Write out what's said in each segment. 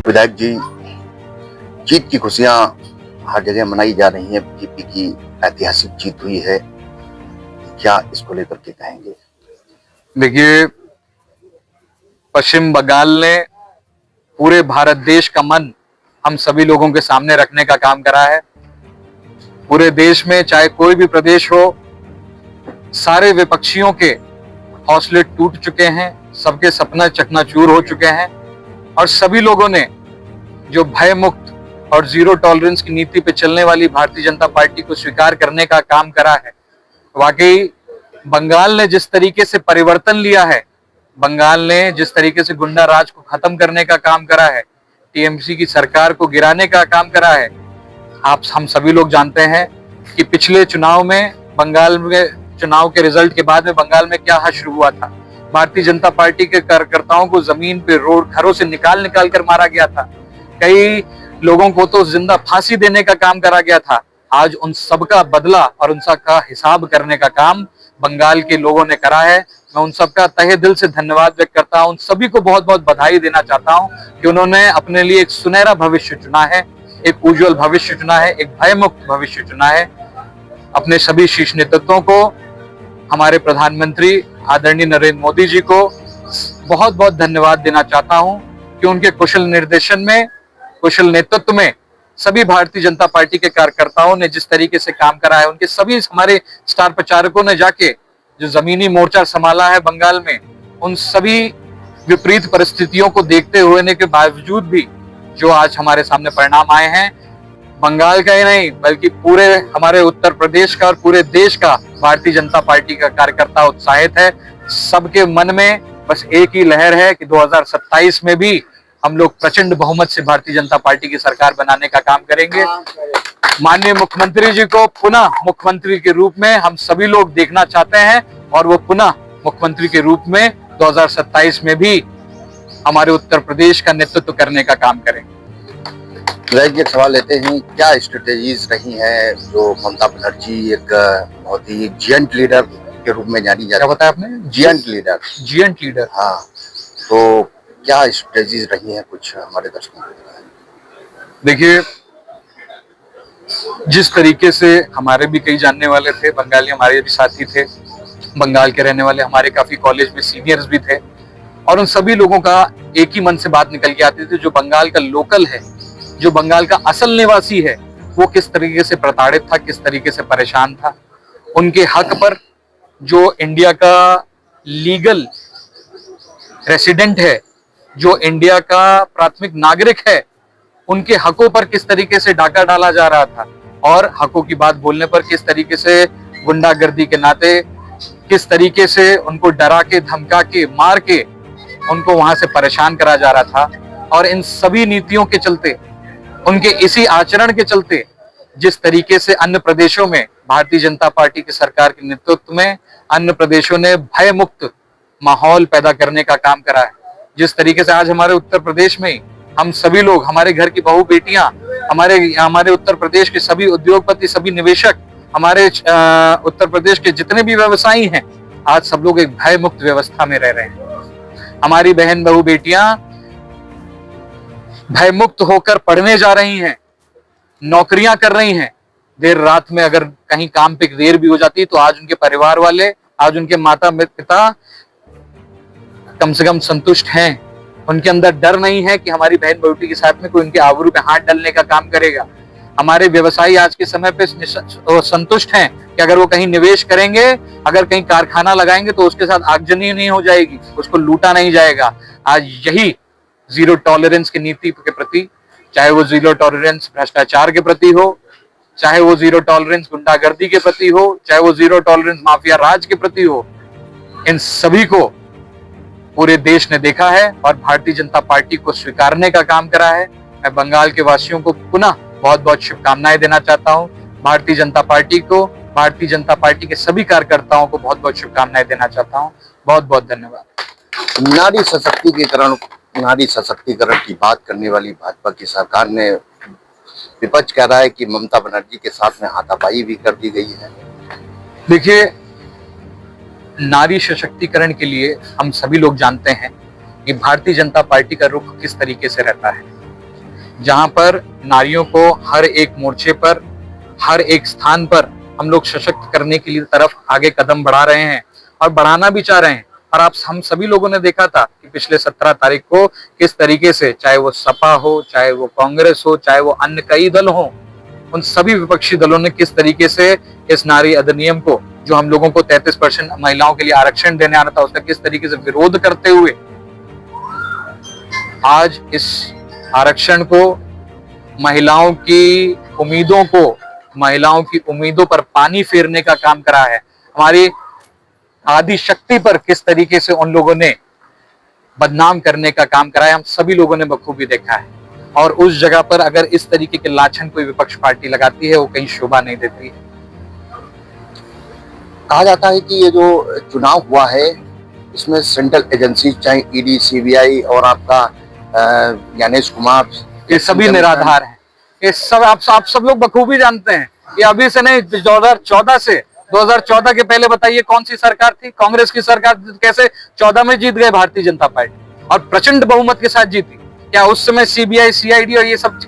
विधायक जी, जीत की खुशियां हर जगह मनाई जा रही हैं। बीजेपी की ऐतिहासिक जीत हुई है, क्या इसको लेकर के कहेंगे? देखिए, पश्चिम बंगाल ने पूरे भारत देश का मन हम सभी लोगों के सामने रखने का काम करा है। पूरे देश में चाहे कोई भी प्रदेश हो, सारे विपक्षियों के हौसले टूट चुके हैं, सबके सपना चकनाचूर हो चुके हैं और सभी लोगों ने जो भय मुक्त और जीरो टॉलरेंस की नीति पे चलने वाली भारतीय जनता पार्टी को स्वीकार करने का काम करा है। वाकई बंगाल ने जिस तरीके से परिवर्तन लिया है, बंगाल ने जिस तरीके से गुंडा राज को खत्म करने का काम करा है, टीएमसी की सरकार को गिराने का काम करा है। हम सभी लोग जानते हैं कि पिछले चुनाव में बंगाल में चुनाव के रिजल्ट के बाद में बंगाल में क्या हश्र हुआ था। भारतीय जनता पार्टी के कार्यकर्ताओं को जमीन पे रोड घरों से निकाल निकाल कर मारा गया था। कई लोगों को तो जिंदा फांसी देने का काम करा गया था। आज उन सबका बदला और उन सबका हिसाब करने का काम बंगाल के लोगों ने करा है। मैं उन सबका तहे दिल से धन्यवाद व्यक्त करता हूं। उन सभी को बहुत बहुत बधाई देना चाहता हूं कि उन्होंने अपने लिए एक सुनहरा भविष्य चुना है, एक उज्जवल भविष्य चुना है, एक भयमुक्त भविष्य चुना है। अपने सभी शीर्ष नेतृत्वों को, हमारे प्रधानमंत्री आदरणीय नरेंद्र मोदी जी को बहुत बहुत धन्यवाद देना चाहता हूं कि उनके कुशल निर्देशन में, कुशल नेतृत्व में सभी भारतीय जनता पार्टी के कार्यकर्ताओं ने जिस तरीके से काम करा है, उनके सभी हमारे स्टार प्रचारकों ने जाके जो जमीनी मोर्चा संभाला है बंगाल में, उन सभी विपरीत परिस्थितियों को देखते हुए के बावजूद भी जो आज हमारे सामने परिणाम आए हैं, बंगाल का ही नहीं बल्कि पूरे हमारे उत्तर प्रदेश का और पूरे देश का भारतीय जनता पार्टी का कार्यकर्ता उत्साहित है। सबके मन में बस एक ही लहर है कि 2027 में भी हम लोग प्रचंड बहुमत से भारतीय जनता पार्टी की सरकार बनाने का काम करेंगे। माननीय मुख्यमंत्री जी को पुनः मुख्यमंत्री के रूप में हम सभी लोग देखना चाहते हैं और वो पुनः मुख्यमंत्री के रूप में 2027 में भी हमारे उत्तर प्रदेश का नेतृत्व करने का काम करेंगे। विधायक, एक सवाल लेते हैं, क्या स्ट्रेटेजीज रही हैं जो ममता बनर्जी एक बहुत ही जियंट लीडर के रूप में जानी जाती है? क्या बताया आपने? Giant leader. Giant leader. हाँ, तो क्या स्ट्रेटेजीज रही हैं, कुछ हमारे दर्शकों को बताएं। देखिए, जिस तरीके से हमारे भी कई जानने वाले थे, बंगाली हमारे भी साथी थे, बंगाल के रहने वाले हमारे काफी कॉलेज में सीनियर्स भी थे और उन सभी लोगों का एक ही मन से बात निकल के आती थी। जो बंगाल का लोकल है, जो बंगाल का असल निवासी है, वो किस तरीके से प्रताड़ित था, किस तरीके से परेशान था। उनके हक पर जो इंडिया का लीगल रेसिडेंट है, जो इंडिया का प्राथमिक नागरिक है, उनके हकों पर किस तरीके से डाका डाला जा रहा था और हकों की बात बोलने पर किस तरीके से गुंडागर्दी के नाते, किस तरीके से उनको डरा के, धमका के, मार के उनको वहां से परेशान करा जा रहा था। और इन सभी नीतियों के चलते, उनके इसी आचरण के चलते, जिस तरीके से अन्य प्रदेशों में भारतीय जनता पार्टी की सरकार के नेतृत्व में अन्य प्रदेशों ने भय मुक्त माहौल पैदा करने का काम करा है, जिस तरीके से आज हमारे उत्तर प्रदेश में हम सभी लोग, हमारे घर की बहू बेटियां, हमारे उत्तर प्रदेश के सभी उद्योगपति, सभी निवेशक, हमारे उत्तर प्रदेश के जितने भी व्यवसायी हैं, आज सब लोग एक भय मुक्त व्यवस्था में रह रहे हैं। हमारी बहन बहू बेटियां भय मुक्त होकर पढ़ने जा रही हैं, नौकरियां कर रही हैं। देर रात में अगर कहीं काम पे देर भी हो जाती तो आज उनके परिवार वाले, आज उनके माता पिता कम से कम संतुष्ट हैं। उनके अंदर डर नहीं है कि हमारी बहन बेटी के साथ में कोई उनके आबरू पे हाथ डालने का काम करेगा। हमारे व्यवसायी आज के समय पे संतुष्ट हैं कि अगर वो कहीं निवेश करेंगे, अगर कहीं कारखाना लगाएंगे तो उसके साथ आगजनी नहीं हो जाएगी, उसको लूटा नहीं जाएगा। आज यही जीरो टॉलरेंस की नीति के प्रति, चाहे वो जीरो टॉलरेंस भ्रष्टाचार के प्रति हो, चाहे वो जीरो टॉलरेंस गुंडागर्दी के प्रति हो, चाहे वो जीरो टॉलरेंस माफिया राज के प्रति हो, इन सभी को पूरे देश ने देखा है और भारतीय जनता पार्टी को स्वीकारने का काम करा है। मैं बंगाल के वासियों को पुनः बहुत बहुत शुभकामनाएं देना चाहता हूं। भारतीय जनता पार्टी को, भारतीय जनता पार्टी के सभी कार्यकर्ताओं को बहुत बहुत शुभकामनाएं देना चाहता हूं। बहुत बहुत धन्यवाद। नारी सशक्तिकरण की बात करने वाली भाजपा की सरकार ने, विपक्ष कह रहा है कि ममता बनर्जी के साथ में हाथापाई भी कर दी गई है। देखिए, नारी सशक्तिकरण के लिए हम सभी लोग जानते हैं कि भारतीय जनता पार्टी का रुख किस तरीके से रहता है। जहां पर नारियों को हर एक मोर्चे पर, हर एक स्थान पर हम लोग सशक्त करने के लिए तरफ आगे कदम बढ़ा रहे हैं और बढ़ाना भी चाह रहे हैं। और आप हम सभी लोगों ने देखा था कि पिछले 17 तारीख को किस तरीके से, चाहे वो सपा हो, चाहे वो कांग्रेस हो, चाहे वो अन्य कई दल हो, उन सभी विपक्षी दलों ने किस तरीके से इस नारी अधिनियम को, जो हम लोगों को 33% महिलाओं के लिए आरक्षण देने आना था, उसका किस तरीके से विरोध करते हुए आज इस आरक्षण को, महिलाओं की उम्मीदों को, महिलाओं की उम्मीदों पर पानी फेरने का काम करा है। हमारी आदि शक्ति पर किस तरीके से उन लोगों ने बदनाम करने का काम करा है, हम सभी लोगों ने बखूबी देखा है। और उस जगह पर अगर इस तरीके के लाछन कोई विपक्ष पार्टी लगाती है, वो कहीं शोभा नहीं देती है। कहा जाता है कि ये जो चुनाव हुआ है इसमें सेंट्रल एजेंसी, चाहे ईडी, सीबीआई और आपका ज्ञानेश कुमार, ये सभी निराधार हैं। ये सब आप सब लोग बखूबी जानते हैं। ये अभी से नहीं, 2014 से, 2014 के पहले बताइए कौन सी सरकार थी? कांग्रेस की सरकार कैसे 14 में जीत गए भारतीय जनता पार्टी, और प्रचंड बहुमत के साथ जीती। क्या उस समय सीबीआई, सीआईडी और ये सब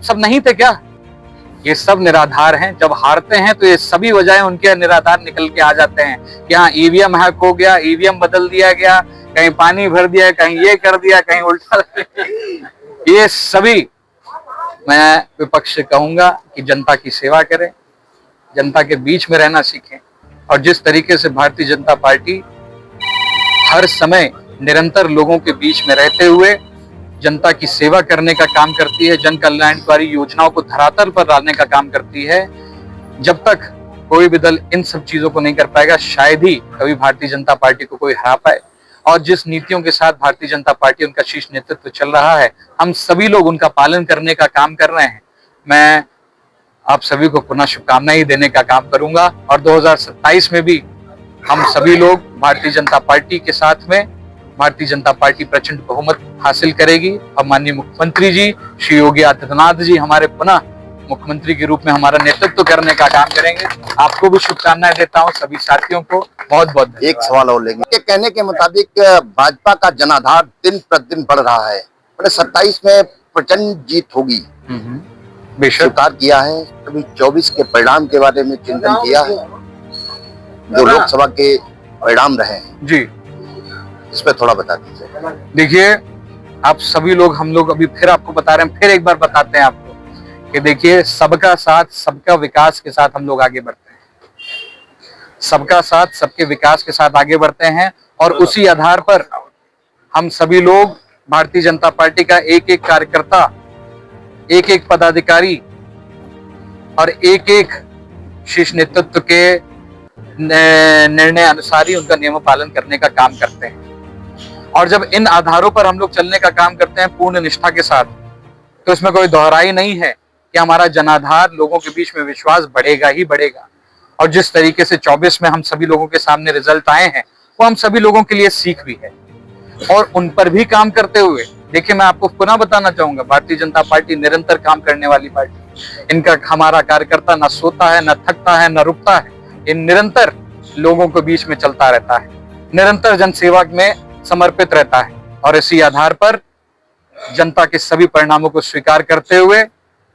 सब नहीं थे क्या? ये सब निराधार हैं। जब हारते हैं तो ये सभी वजह उनके निराधार निकल के आ जाते हैं कि हाँ, ईवीएम हैक हो गया, ईवीएम बदल दिया गया, कहीं पानी भर दिया, कहीं ये कर दिया, कहीं उल्टा। ये सभी, मैं विपक्ष से कहूंगा कि जनता की सेवा करें, जनता के बीच में रहना सीखें। और जिस तरीके से भारतीय जनता पार्टी हर समय निरंतर लोगों के बीच में रहते हुए जनता की सेवा करने का काम करती है, जन कल्याणकारी योजनाओं को धरातल पर डालने का काम करती है, जब तक कोई भी दल इन सब चीजों को नहीं कर पाएगा, शायद ही कभी भारतीय जनता पार्टी को कोई हरा पाए। और जिस नीतियों के साथ भारतीय जनता पार्टी, उनका शीर्ष नेतृत्व चल रहा है, हम सभी लोग उनका पालन करने का काम कर रहे हैं। मैं आप सभी को पुनः शुभकामनाएं देने का काम करूंगा और 2027 में भी हम सभी लोग भारतीय जनता पार्टी के साथ में, भारतीय जनता पार्टी प्रचंड बहुमत हासिल करेगी और माननीय मुख्यमंत्री जी श्री योगी आदित्यनाथ जी हमारे पुनः मुख्यमंत्री के रूप में हमारा नेतृत्व करने का काम करेंगे। आपको भी शुभकामनाएं देता हूं, सभी साथियों को बहुत बहुत धन्यवाद। एक सवाल और लेंगे। के कहने के मुताबिक भाजपा का जनाधार दिन प्रतिदिन बढ़ रहा है, 27 में प्रचंड जीत होगी, बेशक स्वीकार किया है। कभी 24 के परिणाम के बारे में चिंतन किया है, जो लोकसभा के परिणाम रहे हैं जी, इस पर थोड़ा बता दीजिए। देखिए, आप सभी लोग, हम लोग अभी फिर आपको बता रहे हैं, फिर एक बार बताते हैं आपको कि देखिए, सबका साथ सबका विकास के साथ हम लोग आगे बढ़ते हैं। सबका साथ सबके विकास के साथ आगे बढ़ते हैं और उसी आधार पर हम सभी लोग भारतीय जनता पार्टी का एक एक कार्यकर्ता, एक एक पदाधिकारी और एक एक शीर्ष नेतृत्व के निर्णय अनुसार ही उनका नियम पालन करने का काम करते हैं। और जब इन आधारों पर हम लोग चलने का काम करते हैं पूर्ण निष्ठा के साथ, तो इसमें कोई दोहराई नहीं है कि हमारा जनाधार, लोगों के बीच में विश्वास बढ़ेगा ही बढ़ेगा। और जिस तरीके से 24 में हम सभी लोगों के सामने रिजल्ट आए हैं, वो हम सभी लोगों के लिए सीख भी है। और उन पर भी काम करते हुए, देखिए, मैं आपको पुनः बताना चाहूंगा, भारतीय जनता पार्टी निरंतर काम करने वाली पार्टी। इनका, हमारा कार्यकर्ता न सोता है, न थकता है, न रुकता है। ये निरंतर लोगों के बीच में चलता रहता है, निरंतर जनसेवा में समर्पित रहता है। और इसी आधार पर जनता के सभी परिणामों को स्वीकार करते हुए,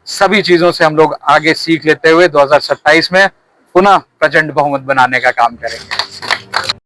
सभी चीजों से हम लोग आगे सीख लेते हुए 2027 में पुनः प्रचंड बहुमत बनाने का काम करेंगे।